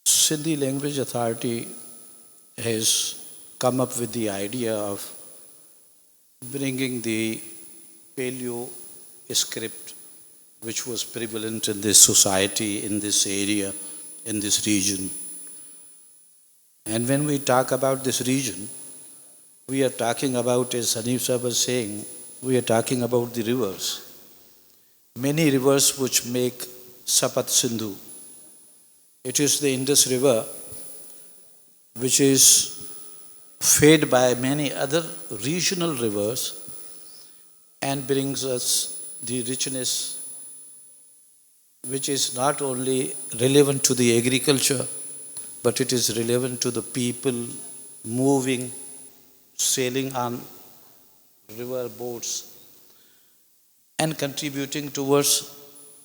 Sindhi Language Authority has come up with the idea of bringing the Paleo script, which was prevalent in this society, in this area, in this region. And when we talk about this region, we are talking about, as Hanif Sahib was saying, we are talking about the rivers. Many rivers which make Sapat Sindhu. It is the Indus River which is fed by many other regional rivers and brings us the richness which is not only relevant to the agriculture, but it is relevant to the people moving, sailing on river boats and contributing towards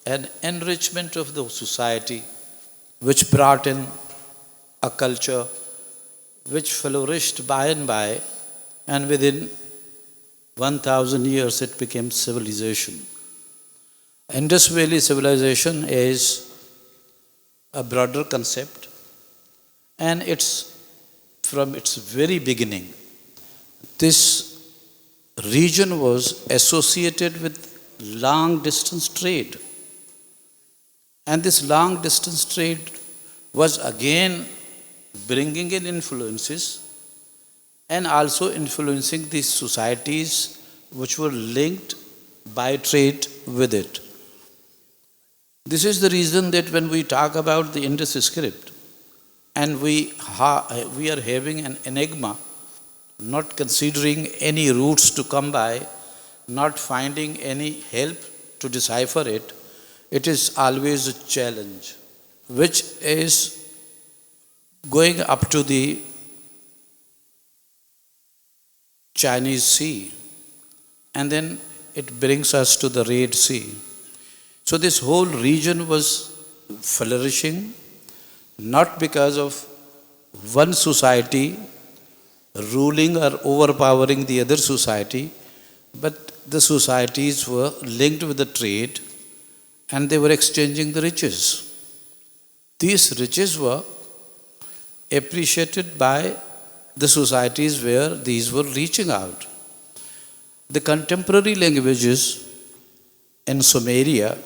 an enrichment of the society, which brought in a culture which flourished by and by, and within 1,000 years it became civilization. Indus Valley civilization is a broader concept, and it's from its very beginning. This region was associated with long distance trade. And this long distance trade was again bringing in influences and also influencing these societies which were linked by trade with it. This is the reason that when we talk about the Indus script and we are having an enigma, not considering any routes to come by, not finding any help to decipher it, it is always a challenge, which is going up to the Chinese Sea, and then it brings us to the Red Sea. So this whole region was flourishing, not because of one society ruling or overpowering the other society, but the societies were linked with the trade and they were exchanging the riches. These riches were appreciated by the societies where these were reaching out. The contemporary languages in Sumeria,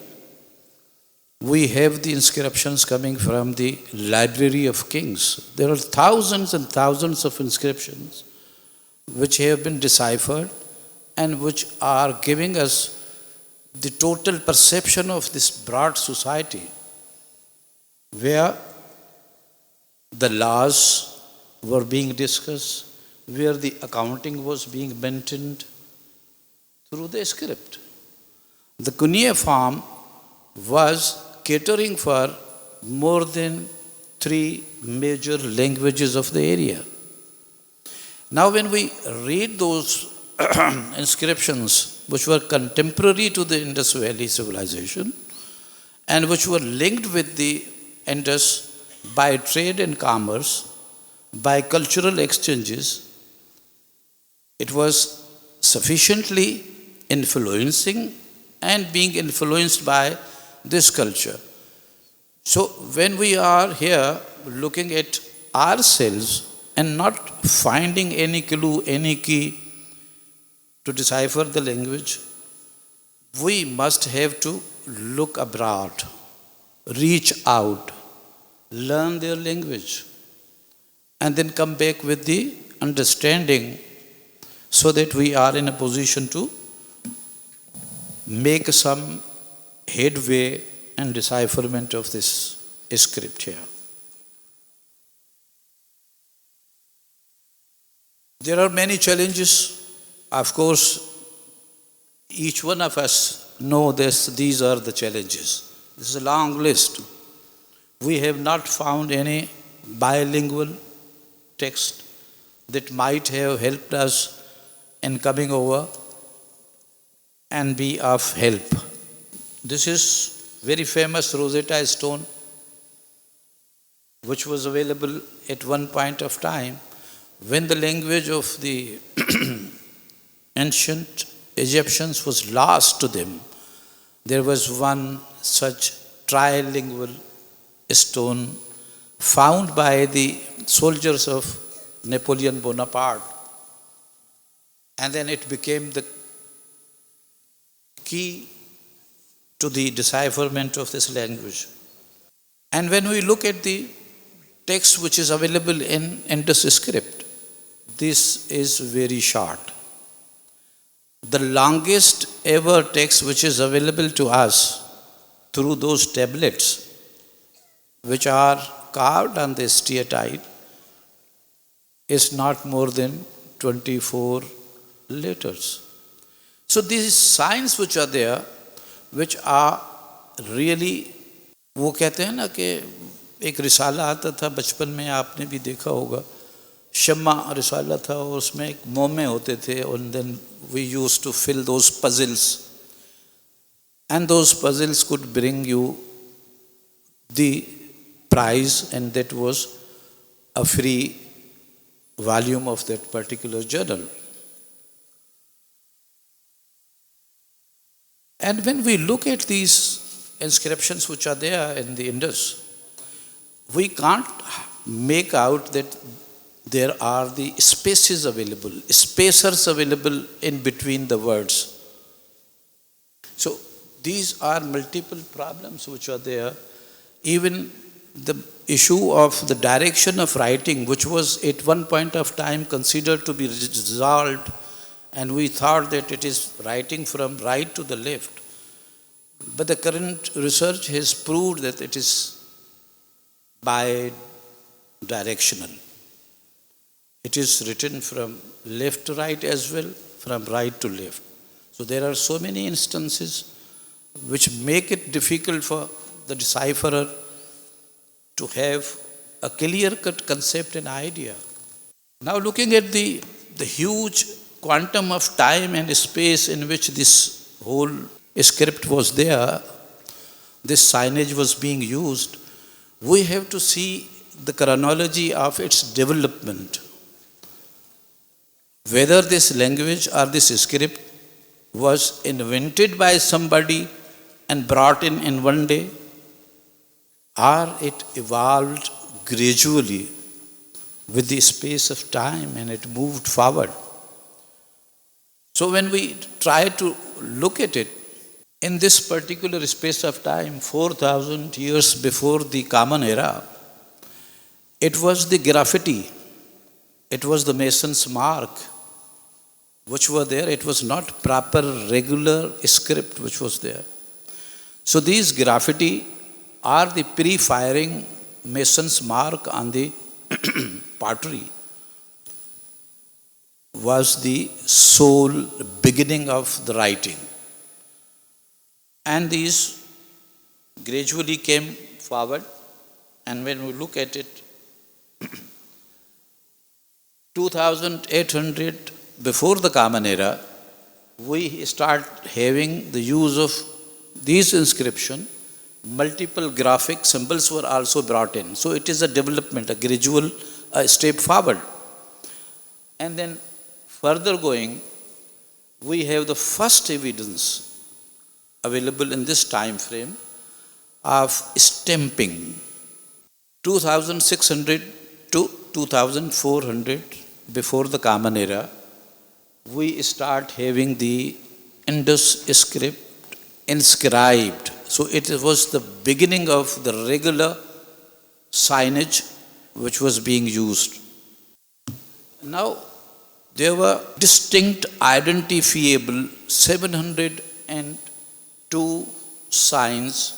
we have the inscriptions coming from the Library of Kings. There are thousands and thousands of inscriptions which have been deciphered and which are giving us the total perception of this broad society, where the laws were being discussed, where the accounting was being maintained through the script. The cuneiform was catering for more than 3 major languages of the area. Now when we read those inscriptions which were contemporary to the Indus Valley civilization and which were linked with the Indus by trade and commerce, by cultural exchanges, it was sufficiently influencing and being influenced by this culture. So when we are here looking at ourselves and not finding any clue, any key to decipher the language, we must have to look abroad, reach out, learn their language, and then come back with the understanding so that we are in a position to make some headway and decipherment of this script here. There are many challenges. Of course, each one of us know this, these are the challenges. This is a long list. We have not found any bilingual text that might have helped us in coming over and be of help. This is very famous Rosetta Stone, which was available at one point of time when the language of the ancient Egyptians was lost to them. There was one such trilingual stone found by the soldiers of Napoleon Bonaparte, and then it became the key to the decipherment of this language. And when we look at the text which is available in Indus script, this is very short. The longest ever text which is available to us through those tablets which are carved on the steatite is not more than 24 letters. So these signs which are there, which are really, वो कहते हैं ना कि एक रिसाला आता था बचपन में, आपने भी देखा होगा, शम्मा रिसाला था और उसमें एक मोमे होते थे, and then we used to fill those puzzles, and those puzzles could bring you the prize, and that was a free volume of that particular journal. And when we look at these inscriptions which are there in the Indus, we can't make out that there are the spaces available, spacers available in between the words. So these are multiple problems which are there. Even the issue of the direction of writing, which was at one point of time considered to be resolved, and we thought that it is writing from right to the left. But the current research has proved that it is bi-directional. It is written from left to right as well, from right to left. So there are so many instances which make it difficult for the decipherer to have a clear-cut concept and idea. Now looking at the huge quantum of time and space in which this whole script was there, this signage was being used, we have to see the chronology of its development. Whether this language or this script was invented by somebody and brought in one day, or it evolved gradually with the space of time and it moved forward. So when we try to look at it, in this particular space of time, 4,000 years before the Common Era, it was the graffiti, it was the mason's mark which were there. It was not proper regular script which was there. So these graffiti are the pre-firing mason's mark on the pottery, was the sole beginning of the writing. And these gradually came forward, and when we look at it, 2800 before the Common Era, we start having the use of these inscriptions. Multiple graphic symbols were also brought in. So it is a development, a gradual step forward. And then further going, we have the first evidence available in this time frame of stamping. 2600 to 2400 before the Common Era, we start having the Indus script inscribed. So it was the beginning of the regular signage which was being used. Now, there were distinct, identifiable 702 signs,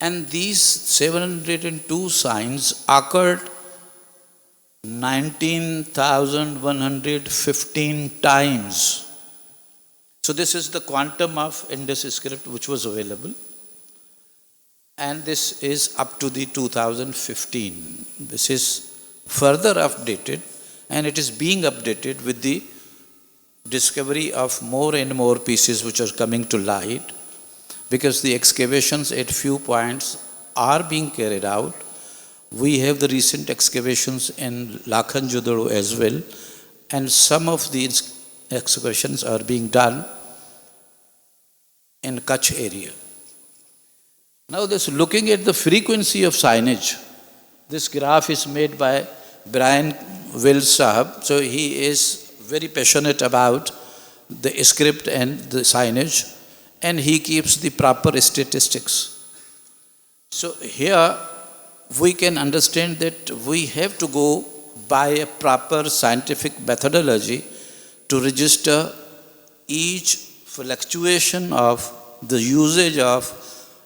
and these 702 signs occurred 19,115 times. So this is the quantum of Indus script which was available, and this is up to the 2015. This is further updated, and it is being updated with the discovery of more and more pieces which are coming to light, because the excavations at few points are being carried out. We have the recent excavations in Lakhanjudaro as well, and some of these excavations are being done in Kutch area. Now this looking at the frequency of signage, This graph is made by Brian Wills Sahab. So he is very passionate about the script and the signage, and he keeps the proper statistics. So here we can understand that we have to go by a proper scientific methodology to register each fluctuation of the usage of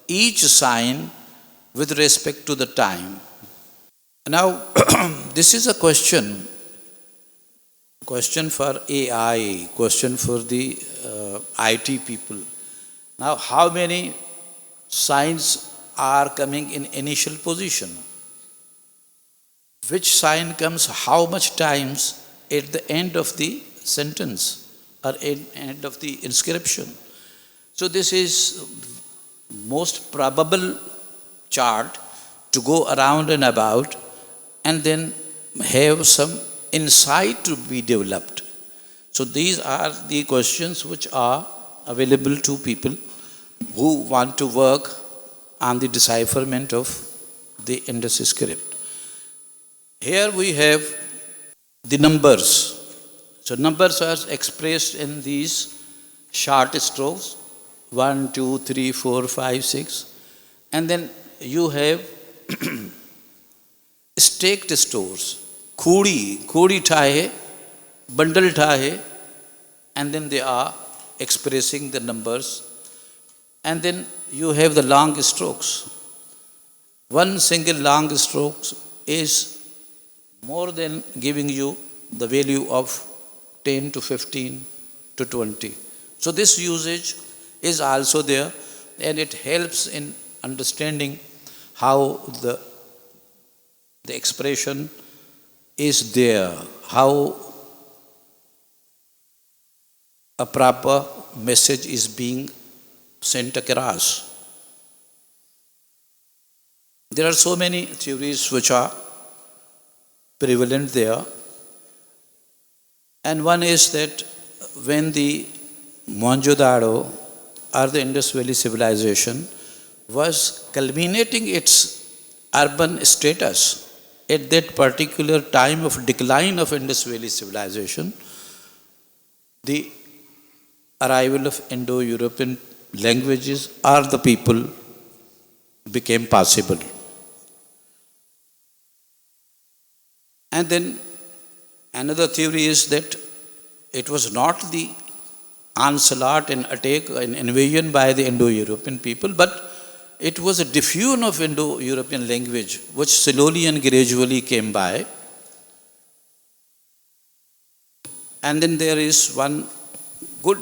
each sign with respect to the time. Now, this is a question for AI, question for the IT people. Now, how many signs are coming in initial position? Which sign comes how much times at the end of the sentence or at the end of the inscription? So this is most probable chart to go around and about and then have some insight to be developed. So these are the questions which are available to people who want to work on the decipherment of the Indus script. Here we have the numbers. So numbers are expressed in these short strokes, 1, 2, 3, 4, 5, 6. And then you have staked stores, khudi thahe, bundle thahe, and then they are expressing the numbers. And then you have the long strokes. One single long stroke is more than giving you the value of 10 to 15 to 20. So this usage is also there, and it helps in understanding how the expression is there, how a proper message is being sent across. There are so many theories which are prevalent there. And one is that when the Mohenjo-daro or the Indus Valley civilization was culminating its urban status at that particular time of decline of Indus Valley civilization, the arrival of Indo-European languages or the people became possible. And then another theory is that it was not the onslaught and attack and invasion by the Indo-European people, but it was a diffusion of Indo-European language which slowly and gradually came by. And then there is one good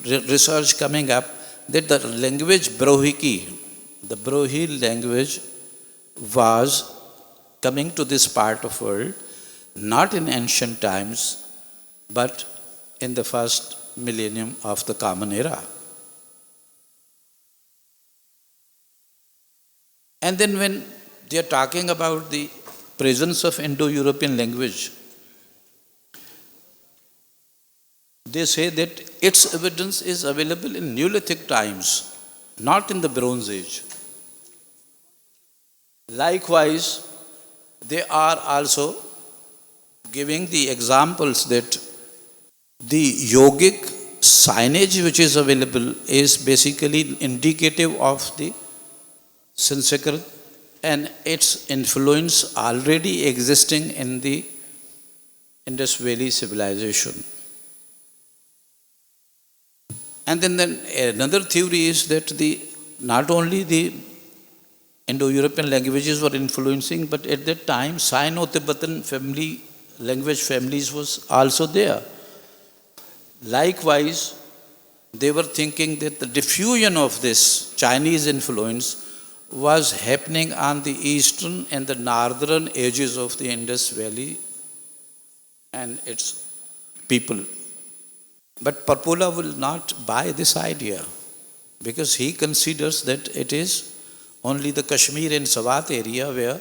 research coming up that the language Brohiki, the Brohi language, was coming to this part of world not in ancient times, but in the first millennium of the Common Era. And then when they are talking about the presence of Indo-European language, they say that its evidence is available in Neolithic times, not in the Bronze Age. Likewise, they are also giving the examples that the yogic signage which is available is basically indicative of the Sanskrit and its influence already existing in the Indus Valley civilization. And then another theory is that not only the Indo-European languages were influencing, but at that time Sino-Tibetan language families was also there. Likewise, they were thinking that the diffusion of this Chinese influence was happening on the eastern and the northern edges of the Indus Valley and its people. But Parpola will not buy this idea because he considers that it is only the Kashmir and Swat area where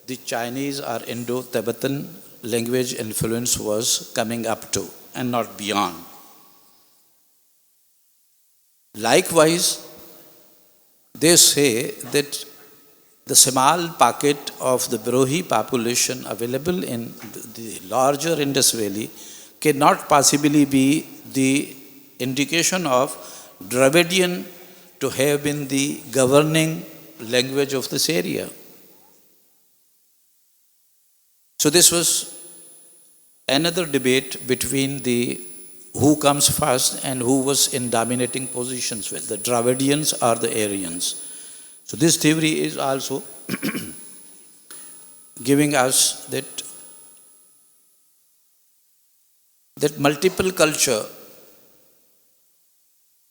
the Chinese or Indo-Tibetan language influence was coming up to and not beyond. Likewise, they say that the small pocket of the Birohi population available in the larger Indus Valley cannot possibly be the indication of Dravidian to have been the governing language of this area. So this was another debate between the who comes first and who was in dominating positions, well, the Dravidians or the Aryans. So this theory is also giving us that multiple culture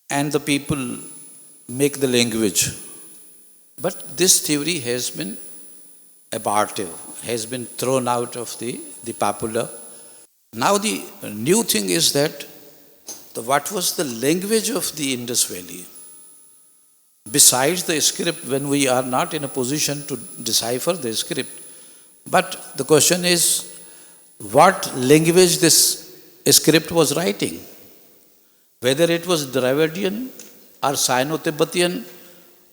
and the people make the language. But this theory has been abortive, has been thrown out of the popular. Now the new thing is that what was the language of the Indus Valley? Besides the script, when we are not in a position to decipher the script, but the question is, what language this script was writing? Whether it was Dravidian or Sino-Tibetan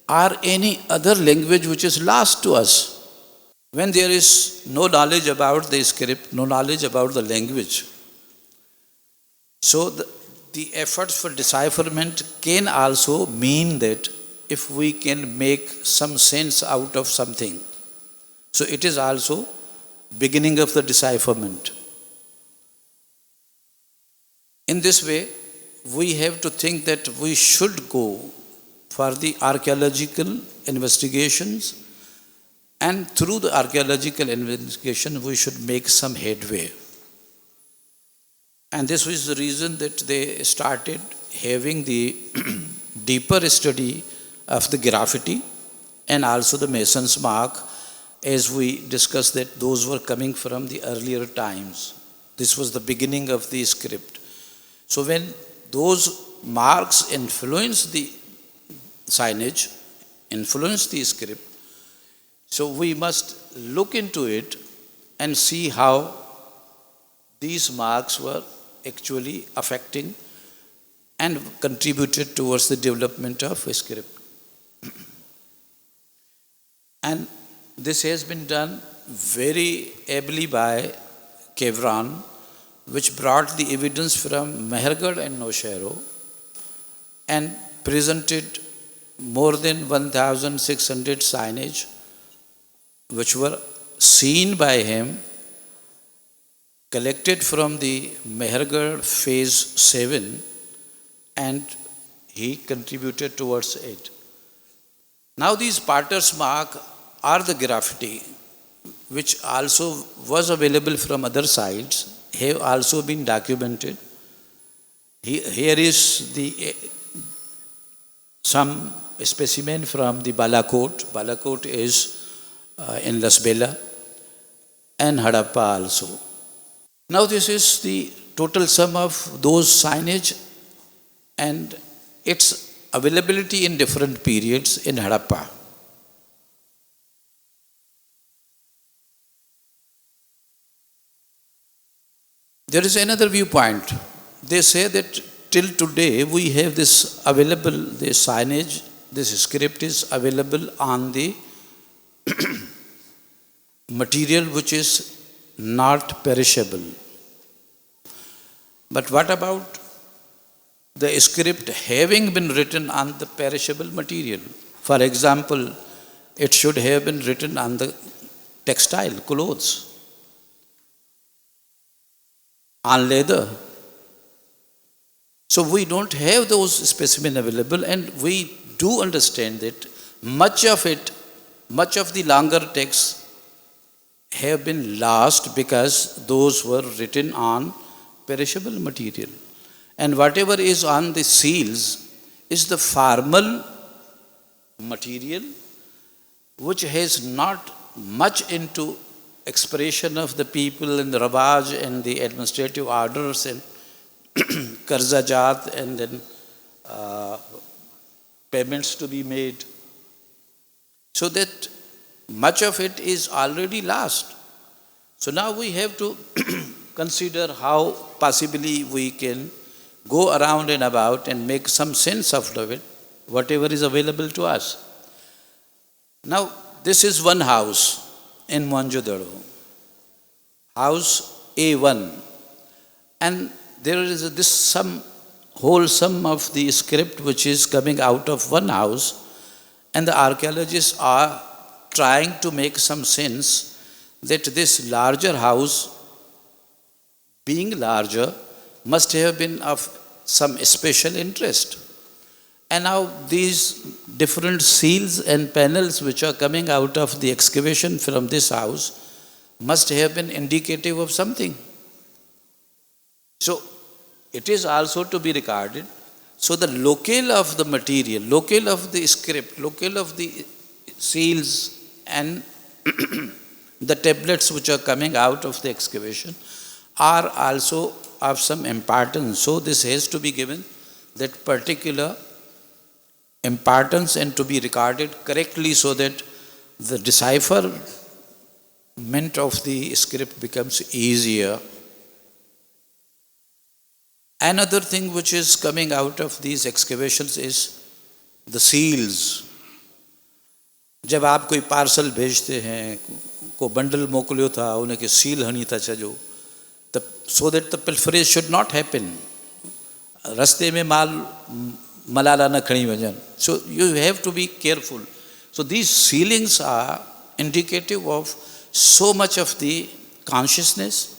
or any other language which is lost to us. When there is no knowledge about the script, no knowledge about the language, so the efforts for decipherment can also mean that if we can make some sense out of something, so it is also beginning of the decipherment. In this way, we have to think that we should go for the archaeological investigations, and through the archaeological investigation we should make some headway. And this was the reason that they started having the deeper study of the graffiti and also the mason's mark, as we discussed that those were coming from the earlier times. This was the beginning of the script. So when those marks influence the signage, influence the script, so we must look into it and see how these marks were actually affecting and contributed towards the development of a script. And this has been done very ably by Kevran, which brought the evidence from Mehergarh and Nowshera and presented more than 1,600 signage which were seen by him, collected from the Mehergarh phase 7, and he contributed towards it. Now these Potter's mark are the graffiti, which also was available from other sites, have also been documented. Here is some specimen from the Balakot. Balakot is in Lasbela, and Harappa also. Now this is the total sum of those signage and its availability in different periods in Harappa. There is another viewpoint. They say that till today we have this available, this signage, this script is available on the material which is not perishable. But what about the script having been written on the perishable material? For example, it should have been written on the textile, clothes, on leather. So we don't have those specimens available, and we do understand that much of the longer texts have been lost because those were written on perishable material. And whatever is on the seals is the formal material which has not much into expression of the people and the Rawaj and the administrative orders and Karzajat and then payments to be made. So that much of it is already lost. So now we have to consider how possibly we can go around and about and make some sense of it, whatever is available to us. Now, this is one house in Mohenjo-daro, house A1, and there is this some whole sum of the script which is coming out of one house, and the archaeologists are trying to make some sense that this larger house, being larger, must have been of some special interest. And now these different seals and panels which are coming out of the excavation from this house must have been indicative of something. So it is also to be regarded. So the locale of the material, locale of the script, locale of the seals and the tablets which are coming out of the excavation are also of some importance. So this has to be given that particular importance and to be regarded correctly so that the decipherment of the script becomes easier. Another thing which is coming out of these excavations is the seals. जब आप कोई parcel भेजते हैं, को bundle मोकलियो था, उनके seal हणी था छजो, so that the pilferage should not happen. रस्ते में माल मलाला न खणी वजन. So you have to be careful. So these sealings are indicative of so much of the consciousness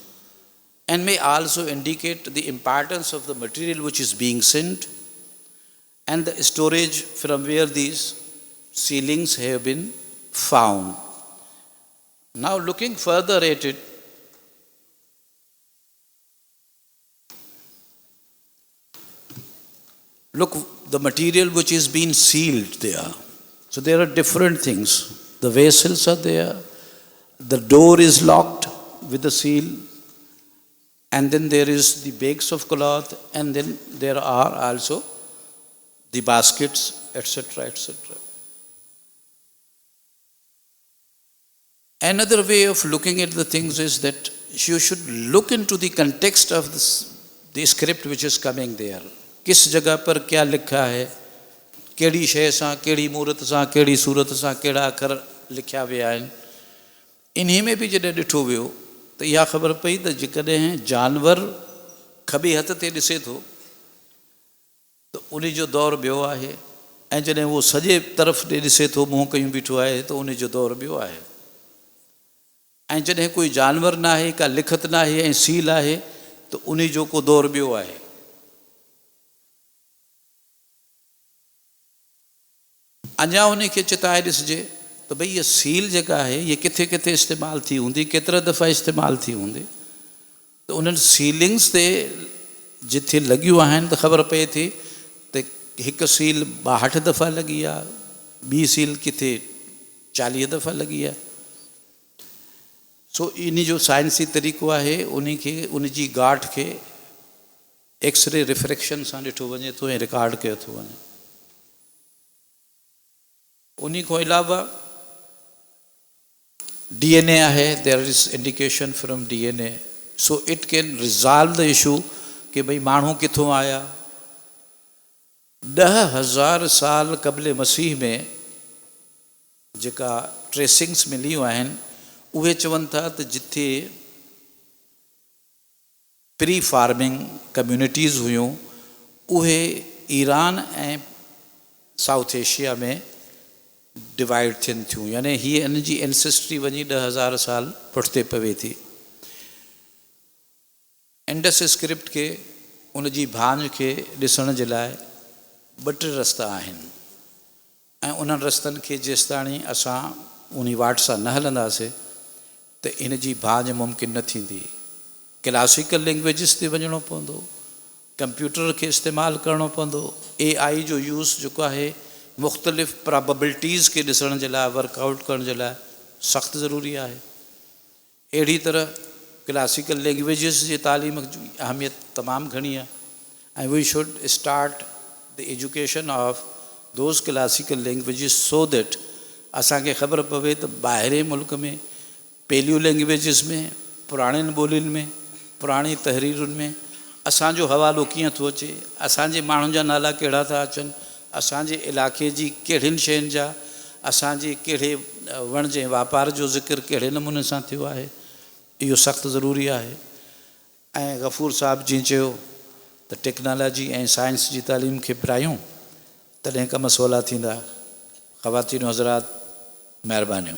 and may also indicate the importance of the material which is being sent and the storage from where these sealings have been found. Now looking further at it, look, the material which is being sealed there. So there are different things. The vessels are there, the door is locked with the seal, and then there is the bags of cloth, and then there are also the baskets, etc., etc. Another way of looking at the things is that you should look into the context of the script which is coming there. किस जगह पर क्या लिखा है, केड़ी शय सां, केड़ी मूर्त सां, केड़ी सूरत सां, केड़ा अखर लिखिया विया आहिनि. इन्ही में भी जॾहिं ॾिठो वियो त इहा ख़बर पई त जेकॾहिं जानवर खॿे हथ ते ॾिसे थो त उन जो दौरु ॿियो आहे, ऐं जॾहिं उहो सॼे तरफ़ ॾे ॾिसे थो, मुंहुं कयूं बीठो आहे, त उन जो दौरु ॿियो आहे. ऐं जॾहिं कोई जानवर न आहे, का लिखत न आहे ऐं सील आहे, त उन जो को दौरु ॿियो आहे. अञा उन खे चिताए ॾिसिजे त भई इहा सील जेका आहे इहा किथे किथे इस्तेमालु थी हूंदी, केतिरा दफ़ा इस्तेमालु थी हूंदी. त उन्हनि सीलिंग्स ते जिथे लॻियूं आहिनि त ख़बर पए थी त हिकु सील 62 दफ़ा लॻी आहे, ॿी सील किथे 40 दफ़ा लॻी आहे. सो इन जो साइंसी तरीक़ो आहे उन खे, उन जी गांठ खे एक्सरे रिफ्रैक्शन सां ॾिठो वञे थो ऐं रिकॉर्ड कयो थो वञे. उन्हीं को अलावा DNA आहे, there is indication from DNA, so it can resolve the issue कि भाई माण्हू किथों आया. 10,000 साल क़ब्ल मसीह में जेका ट्रेसिंग्स मिलियूं आहिनि उहे चवनि था त जिथे प्री फार्मिंग कम्यूनिटीज़ हुयूं उहे ईरान ऐं साउथ एशिया में डिवाइड थियनि थियूं, यानी हीअ इन जी एंसेस्ट्री वञी 10,000 साल पुठिते पवे थी. इंडस स्क्रिप्ट खे, उन जी भांज खे ॾिसण जे लाइ 2-3 रस्ता आहिनि, ऐं उन्हनि रस्तनि खे जेसिताणी असां उन वाट सां न हलंदासीं त इन जी भांज मुमकिन न थींदी. क्लासिकल लैंग्वेजिस ते वञिणो पवंदो, कंप्यूटर खे इस्तेमालु करिणो पवंदो, AI जो यूज़ जेको आहे मुख़्तलिफ़ प्रोबेबिलिटीज़ के ॾिसण जे लाइ, वर्कआउट करण जे लाइ सख़्तु ज़रूरी आहे. अहिड़ी तरह क्लासिकल लैंग्वेजिस जी तालीम जी अहमियत तमामु घणी आहे, ऐं we should start the education of those classical languages so that असांखे ख़बर पवे त ॿाहिरे मुल्क में पेलियो लैंग्वेजिस में, पुराणियुनि ॿोलियुनि में, पुराणी तहरीरुनि में असांजो हवालो कीअं थो अचे, असांजे माण्हुनि जा नाला कहिड़ा था अचनि, असांजे इलाइक़े जी कहिड़ियुनि शयुनि जा, असांजे कहिड़े वण जे वापार जो ज़िक्र कहिड़े नमूने सां थियो आहे, इहो सख़्तु ज़रूरी आहे। ऐं गफ़ूर साहब जी चयो त टेक्नोलॉजी ऐं साइंस जी तालीम खे पिरायूं तॾहिं कम सवला थींदा। ख़वातीन हज़रात, महिरबानियूं।